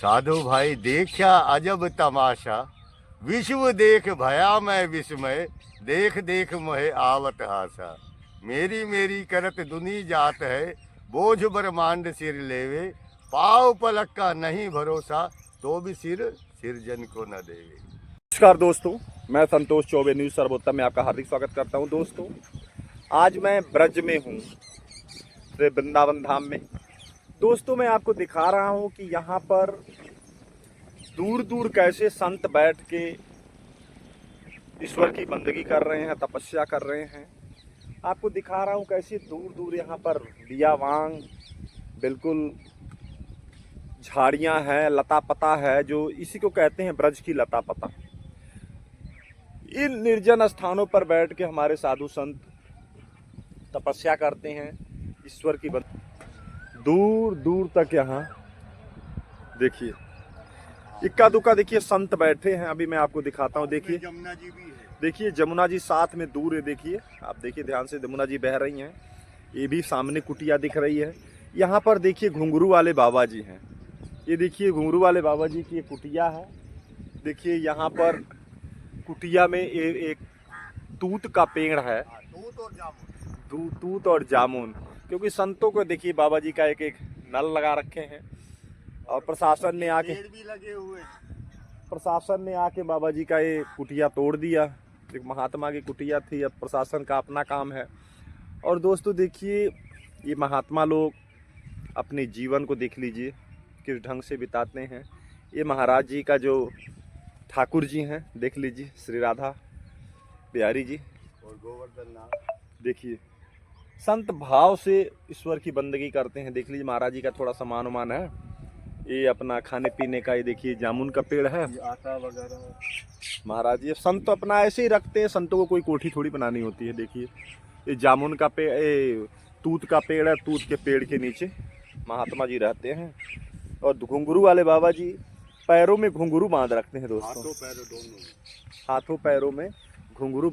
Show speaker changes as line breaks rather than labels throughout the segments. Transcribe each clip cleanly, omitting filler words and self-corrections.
साधु भाई देखा अजब तमाशा, विश्व देख भया मैं विस्मय, देख देख मोहे आवत हासा। मेरी मेरी करत दुनी जात है, बोझ ब्रह्मांड सिर लेवे, पाव पलक का नहीं भरोसा, तो भी सिर सिरजन को न देवे।
नमस्कार दोस्तों, मैं संतोष चौबे न्यूज़ सर्वोत्तम में आपका हार्दिक स्वागत करता हूं। दोस्तों, आज मैं ब्रज में हूं, श्री वृंदावन धाम में। दोस्तों, मैं आपको दिखा रहा हूं कि यहाँ पर दूर दूर कैसे संत बैठ के ईश्वर की बंदगी कर रहे हैं, तपस्या कर रहे हैं। आपको दिखा रहा हूं कैसे दूर दूर यहाँ पर बियावांग, बिल्कुल झाड़ियाँ हैं, लता पता है, जो इसी को कहते हैं ब्रज की लता पता। इन निर्जन स्थानों पर बैठ के हमारे साधु संत तपस्या करते हैं, ईश्वर की दूर दूर तक। यहाँ देखिए इक्का दुक्का देखिए संत बैठे हैं। अभी मैं आपको दिखाता हूँ। देखिए
जमुना जी भी है,
देखिए जमुना जी साथ में दूर है। देखिए, आप देखिए ध्यान से, जमुना जी बह रही हैं। ये भी सामने कुटिया दिख रही है। यहाँ पर देखिए घुंघरू वाले बाबा जी हैं। ये देखिए घुंघरू वाले बाबा जी की कुटिया है। देखिए यहाँ पर कुटिया में एक तूत का पेड़ है, तूत और जामुन। क्योंकि संतों को देखिए बाबा जी का एक एक नल लगा रखे हैं, और प्रशासन ने आके
पेड़ भी लगे हुए।
प्रशासन ने आके बाबा जी का ये कुटिया तोड़ दिया। एक महात्मा की कुटिया थी, अब प्रशासन का अपना काम है। और दोस्तों देखिए, ये महात्मा लोग अपने जीवन को देख लीजिए किस ढंग से बिताते हैं। ये महाराज जी का जो ठाकुर जी हैं, देख लीजिए, श्री राधा बिहारी जी
और गोवर्धन नाथ।
देखिए संत भाव से ईश्वर की बंदगी करते हैं। देख लीजिए महाराज जी का थोड़ा सामान उमान है, ये अपना खाने पीने का। ये देखिए जामुन का पेड़ है,
आटा वगैरह।
महाराज जी संत अपना ऐसे ही रखते हैं। संतों को कोई कोठी थोड़ी बनानी होती है। देखिए ये जामुन का पेड़, तूत का पेड़ है। तूत के पेड़ के नीचे महात्मा जी रहते हैं। और घुंघरू वाले बाबा जी पैरों में घुंघरू बांध रखते हैं। दोस्तों हाथों पैरों में घुंघरू।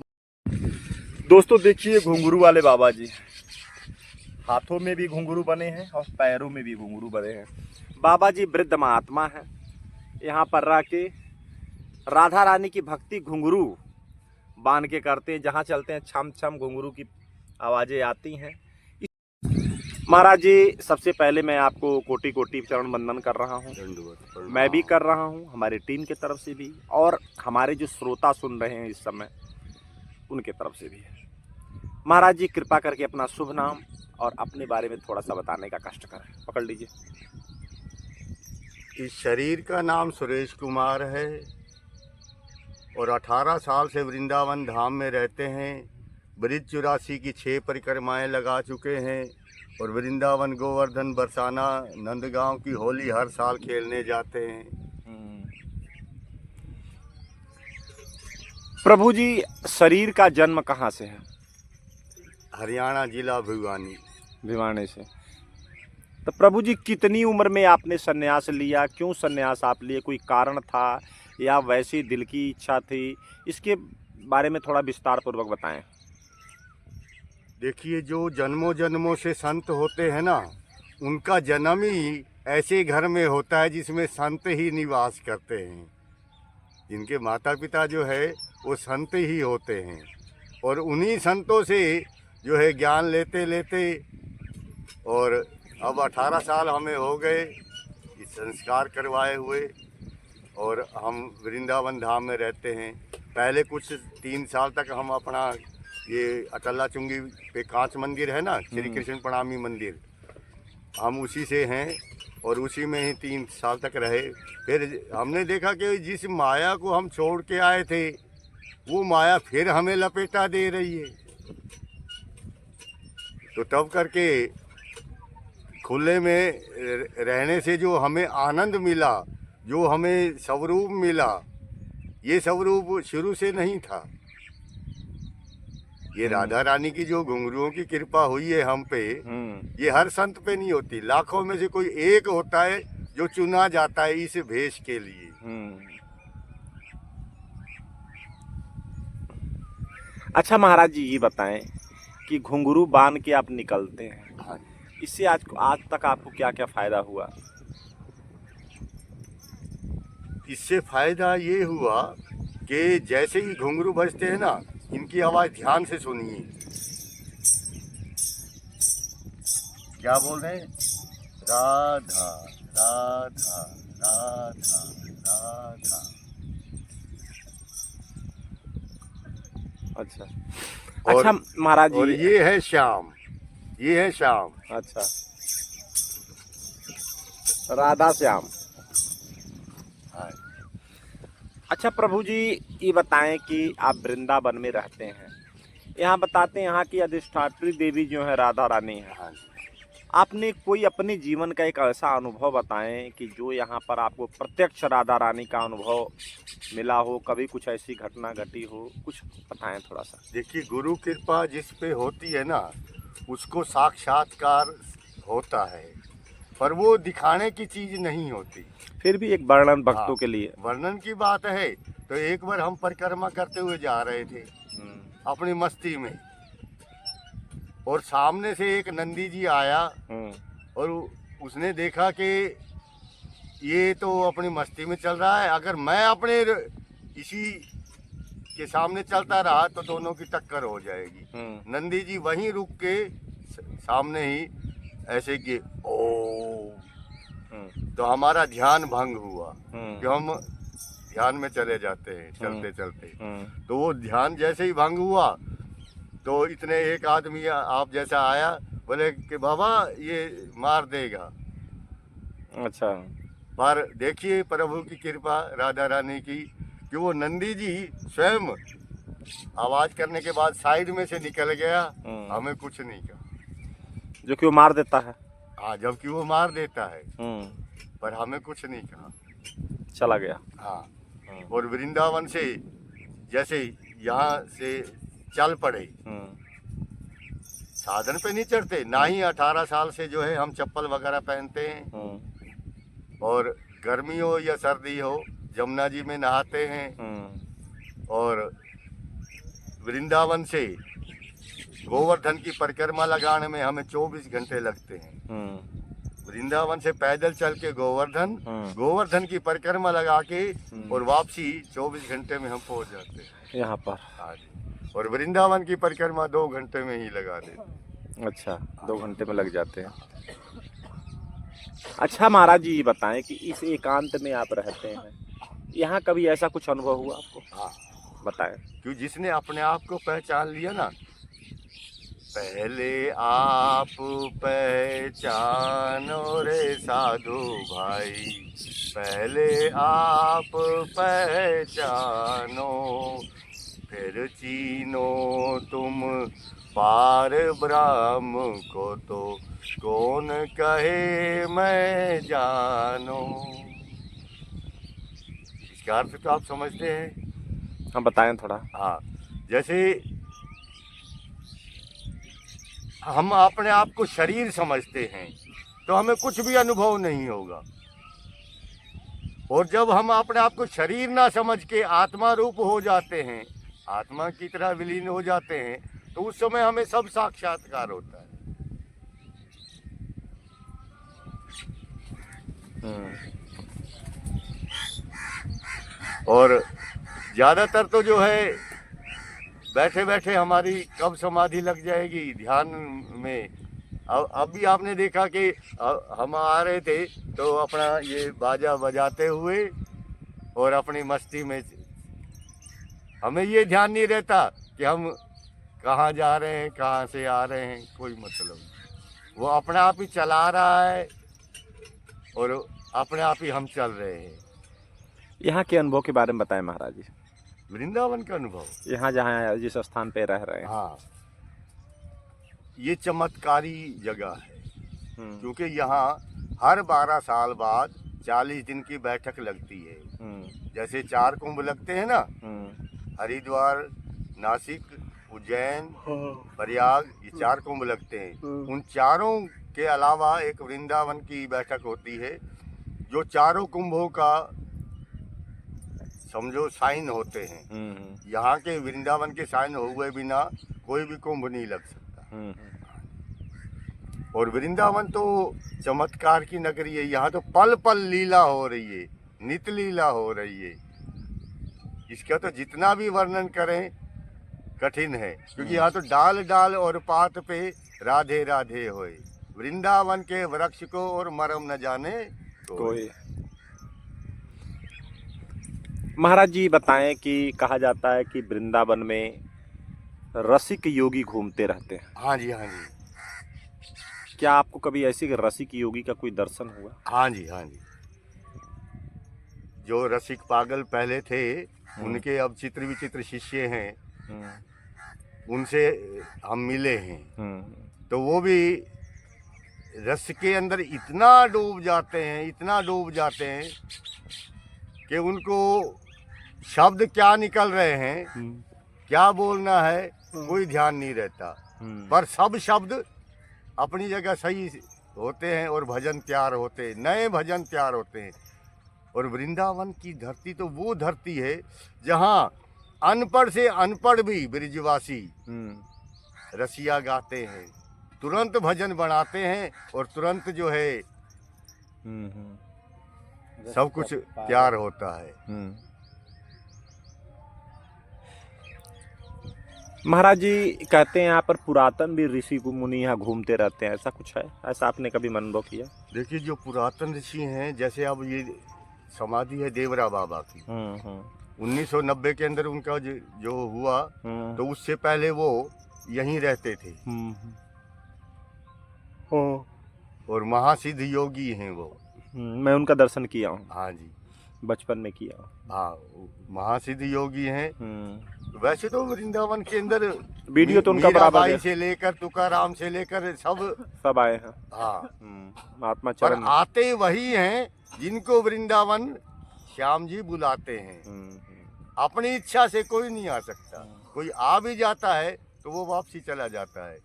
दोस्तों देखिए घुंघरू वाले बाबा जी, हाथों में भी घुंघरू बने हैं और पैरों में भी घुंघरू बने हैं। बाबा जी वृद्ध महात्मा हैं। यहाँ पर रह के राधा रानी की भक्ति घुंघरू बांध के करते हैं। जहाँ चलते हैं छम छम घुंघरू की आवाज़ें आती हैं। महाराज जी, सबसे पहले मैं आपको कोटि कोटि चरण वंदन कर रहा हूँ। मैं भी कर रहा हूँ, हमारी टीम की तरफ से भी, और हमारे जो श्रोता सुन रहे हैं इस समय उनके तरफ से भी। महाराज जी कृपा करके अपना शुभ नाम और अपने बारे में थोड़ा सा बताने का कष्ट करें। पकड़ लीजिए।
इस शरीर का नाम सुरेश कुमार है और 18 साल से वृंदावन धाम में रहते हैं। ब्रिज 84 की 6 परिक्रमाएं लगा चुके हैं और वृंदावन, गोवर्धन, बरसाना, नंदगांव की होली हर साल खेलने जाते हैं।
प्रभु जी, शरीर का जन्म कहाँ से है?
हरियाणा जिला
भिवानी से। तो प्रभु जी कितनी उम्र में आपने सन्यास लिया? क्यों सन्यास आप लिए? कोई कारण था या वैसी दिल की इच्छा थी? इसके बारे में थोड़ा विस्तार पूर्वक बताएं।
देखिए, जो जन्मों जन्मों से संत होते हैं ना, उनका जन्म ही ऐसे घर में होता है जिसमें संत ही निवास करते हैं। जिनके माता पिता जो है वो संत ही होते हैं, और उन्हीं संतों से जो है ज्ञान लेते लेते, और अब 18 साल हमें हो गए इस संस्कार करवाए हुए, और हम वृंदावन धाम में रहते हैं। पहले कुछ 3 साल तक हम अपना ये अटल्ला चुंगी पे कांच मंदिर है ना, श्री कृष्ण प्रणामी मंदिर, हम उसी से हैं और उसी में ही 3 साल तक रहे। फिर हमने देखा कि जिस माया को हम छोड़ के आए थे, वो माया फिर हमें लपेटा दे रही है। तो तब करके खुले में रहने से जो हमें आनंद मिला, जो हमें स्वरूप मिला, ये स्वरूप शुरू से नहीं था। ये राधा रानी की जो घुंघरुओं की कृपा हुई है हम पे, ये हर संत पे नहीं होती। लाखों में से कोई एक होता है जो चुना जाता है इस भेष के लिए।
अच्छा महाराज जी, ये बताएं कि घुंघरू बांध के आप निकलते हैं, इससे आज तक आपको क्या क्या फायदा हुआ?
इससे फायदा ये हुआ कि जैसे ही घुंघरू बजते हैं ना, इनकी आवाज ध्यान से सुनिए। क्या बोल रहे हैं? राधा राधा राधा राधा।
अच्छा
और-
अच्छा महाराज
और
जी।
ये है श्याम, ये है श्याम।
अच्छा, राधा श्याम।
हाँ।
अच्छा प्रभु जी, ये बताएं कि आप वृंदावन में रहते हैं, यहाँ बताते हैं यहाँ की अधिष्ठात्री देवी जो है राधा रानी है।
हाँ जी।
आपने कोई अपने जीवन का एक ऐसा अनुभव बताएं कि जो यहाँ पर आपको प्रत्यक्ष राधा रानी का अनुभव मिला हो, कभी कुछ ऐसी घटना घटी हो, कुछ बताएं थोड़ा सा।
देखिए, गुरु कृपा जिस पे होती है ना, उसको साक्षात्कार होता है, पर वो दिखाने की चीज नहीं होती।
फिर भी एक वर्णन भक्तों
हाँ,
के लिए।
वर्णन की बात है तो एक बार हम परिक्रमा करते हुए जा रहे थे अपनी मस्ती में, और सामने से एक नंदी जी आया और उसने देखा कि ये तो अपनी मस्ती में चल रहा है, अगर मैं अपने इसी के सामने चलता रहा तो दोनों की टक्कर हो जाएगी। नंदी जी वहीं रुक के सामने ही ऐसे कि ओ, तो हमारा ध्यान भंग हुआ कि हम ध्यान में चले जाते हैं चलते चलते। तो वो ध्यान जैसे ही भंग हुआ तो इतने एक आदमी आप जैसा आया, बोले कि बाबा ये मार देगा।
अच्छा।
पर देखिए प्रभु की कृपा राधा रानी की कि वो नंदी जी स्वयं आवाज करने के बाद साइड में से निकल गया, हमें कुछ नहीं कहा।
जो कि वो मार देता है।
हाँ, जबकि वो मार देता है, पर हमें कुछ नहीं कहा,
चला गया।
हाँ। और वृंदावन से जैसे यहाँ से चल पड़े, साधन पे नहीं चढ़ते, ना ही 18 साल से जो है हम चप्पल वगैरह पहनते हैं, और गर्मी हो या सर्दी हो जमुना जी में नहाते हैं। और वृंदावन से गोवर्धन की परिक्रमा लगाने में हमें 24 घंटे लगते हैं। वृंदावन से पैदल चल के गोवर्धन की परिक्रमा लगा के और वापसी 24 घंटे में हम पहुंच जाते हैं
यहाँ पर।
हाँ जी। और वृंदावन की परिक्रमा 2 घंटे में ही लगा देते।
अच्छा, 2 घंटे में लग जाते हैं। अच्छा महाराज जी, ये बताएं कि इस एकांत में आप रहते हैं, यहाँ कभी ऐसा कुछ अनुभव हुआ आपको?
हाँ,
बताएं।
क्यों, जिसने अपने आप को पहचान लिया ना, पहले आप पहचानो रे साधु भाई, पहले आप पहचानो, फिर चीनो तुम पार ब्रह्म को, तो कौन कहे मैं जानो। इसका अर्थ तो आप समझते हैं?
हम बताएं थोड़ा।
हाँ, जैसे हम अपने आप को शरीर समझते हैं तो हमें कुछ भी अनुभव नहीं होगा, और जब हम अपने आप को शरीर ना समझ के आत्मा रूप हो जाते हैं, आत्मा की तरह विलीन हो जाते हैं, तो उस समय हमें सब साक्षात्कार होता है। और ज़्यादातर तो जो है बैठे बैठे हमारी कब समाधि लग जाएगी ध्यान में। अब भी आपने देखा कि हम आ रहे थे तो अपना ये बाजा बजाते हुए और अपनी मस्ती में, हमें ये ध्यान नहीं रहता कि हम कहाँ जा रहे हैं, कहाँ से आ रहे हैं, कोई मतलब नहीं। वो अपने आप ही चला रहा है और अपने आप ही हम चल रहे हैं।
यहाँ के अनुभव के बारे में बताएं महाराज जी।
वृंदावन का अनुभव,
यहाँ जहाँ जिस स्थान पे रह रहे हैं।
हाँ, ये चमत्कारी जगह है, क्योंकि यहाँ हर 12 साल बाद 40 दिन की बैठक लगती है। जैसे 4 कुंभ लगते हैं ना, हरिद्वार, नासिक, उज्जैन, प्रयाग, ये 4 कुंभ लगते हैं। उन चारों के अलावा एक वृंदावन की बैठक होती है, जो चारों कुंभों का समझो साइन होते हैं। यहाँ के वृंदावन के साइन हुए बिना कोई भी कुंभ नहीं लग सकता। और वृंदावन तो चमत्कार की नगरी है, यहाँ तो पल पल लीला हो रही है, नित लीला हो रही है। इसका तो जितना भी वर्णन करें कठिन है, क्योंकि यहाँ तो डाल डाल और पात पे राधे राधे होए, वृंदावन के वृक्ष को और मरम न जाने कोई।
महाराज जी बताएं कि कहा जाता है कि वृंदावन में रसिक योगी घूमते रहते हैं।
हाँ जी, हाँ जी।
क्या आपको कभी ऐसी रसिक योगी का कोई दर्शन हुआ?
हाँ जी, हाँ जी। जो रसिक पागल पहले थे, उनके अब चित्र विचित्र शिष्य हैं, उनसे हम मिले हैं। तो वो भी रस के अंदर इतना डूब जाते हैं, इतना डूब जाते हैं कि उनको शब्द क्या निकल रहे हैं, क्या बोलना है, कोई ध्यान नहीं रहता। पर सब शब्द अपनी जगह सही होते हैं और भजन तैयार होते हैं, नए भजन तैयार होते हैं। और वृंदावन की धरती तो वो धरती है जहाँ अनपढ़ से अनपढ़ भी ब्रिजवासी रसिया गाते हैं, तुरंत भजन बनाते हैं और तुरंत जो है सब कुछ तैयार होता है।
महाराज जी कहते हैं यहाँ पर पुरातन भी ऋषि मुनि यहाँ घूमते रहते हैं, ऐसा कुछ है? ऐसा आपने कभी अनुभव किया?
देखिए, जो पुरातन ऋषि हैं, जैसे अब ये समाधि है देवरा बाबा की, 1990 के अंदर उनका जो हुआ, तो उससे पहले वो यहीं रहते थे। और महासिद्ध योगी हैं वो।
मैं उनका दर्शन किया हूँ।
हाँ जी,
बचपन में किया।
हाँ, महासिद्ध योगी हैं। वैसे तो वृंदावन के अंदर
वीडियो तो उनका बराबर है,
से लेकर तुकाराम से लेकर सब
आए हैं।
हाँ,
महात्मा चरण
पर आते वही हैं जिनको वृंदावन श्याम जी बुलाते हैं। अपनी इच्छा से कोई नहीं आ सकता। कोई आ भी जाता है तो वो वापसी चला जाता है।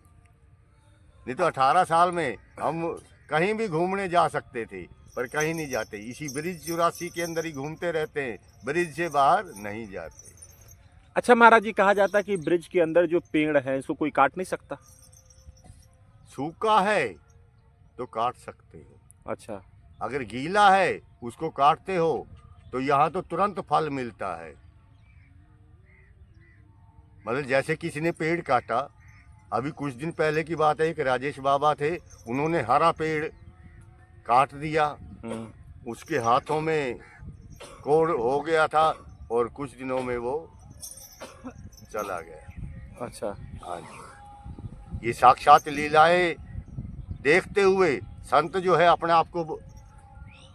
नहीं तो 18 साल में हम कहीं भी घूमने जा सकते थे, पर कहीं नहीं जाते। इसी ब्रिज 84 के अंदर ही घूमते रहते हैं, ब्रिज से बाहर नहीं जाते।
अच्छा महाराज जी, कहा जाता है कि ब्रिज के अंदर जो पेड़ है इसको कोई काट नहीं सकता?
सूखा है तो काट सकते हो।
अच्छा,
अगर गीला है उसको काटते हो तो यहाँ तो तुरंत फल मिलता है। मतलब जैसे किसी ने पेड़ काटा, अभी कुछ दिन पहले की बात है, एक राजेश बाबा थे, उन्होंने हरा पेड़ काट दिया, उसके हाथों में कोड़ हो गया था और कुछ दिनों में वो चला गया।
अच्छा,
हाँ जी। ये साक्षात लीलाएं देखते हुए संत जो है अपने आप को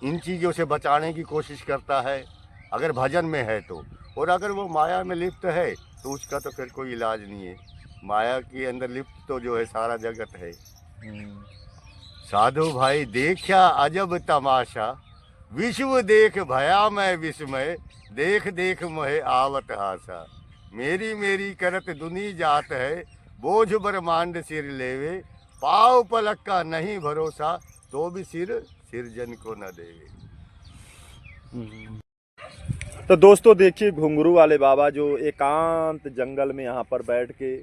इन चीज़ों से बचाने की कोशिश करता है, अगर भजन में है तो। और अगर वो माया में लिप्त है तो उसका तो फिर कोई इलाज नहीं है। माया के अंदर लिप्त तो जो है सारा जगत है। साधु भाई देखा अजब तमाशा, विश्व देख भया मैं विस्मय, देख देख मोहे आवत हासा। मेरी मेरी करत दुनी जात है, बोझ ब्रह्मांड सिर लेवे, पाव पलक का नहीं भरोसा, तो भी सिरजन को न देवे।
तो दोस्तों देखिए, घुंघरू वाले बाबा जो एकांत जंगल में यहाँ पर बैठ के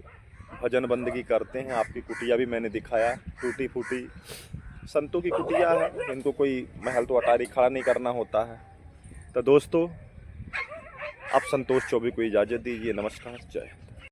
भजन बंदगी करते हैं। आपकी कुटिया भी मैंने दिखाया, टूटी फूटी संतों की कुटिया है, इनको कोई महल तो अटारी खड़ा नहीं करना होता है। तो दोस्तों, आप संतोष चौबे को इजाज़त दीजिए। नमस्कार, जय।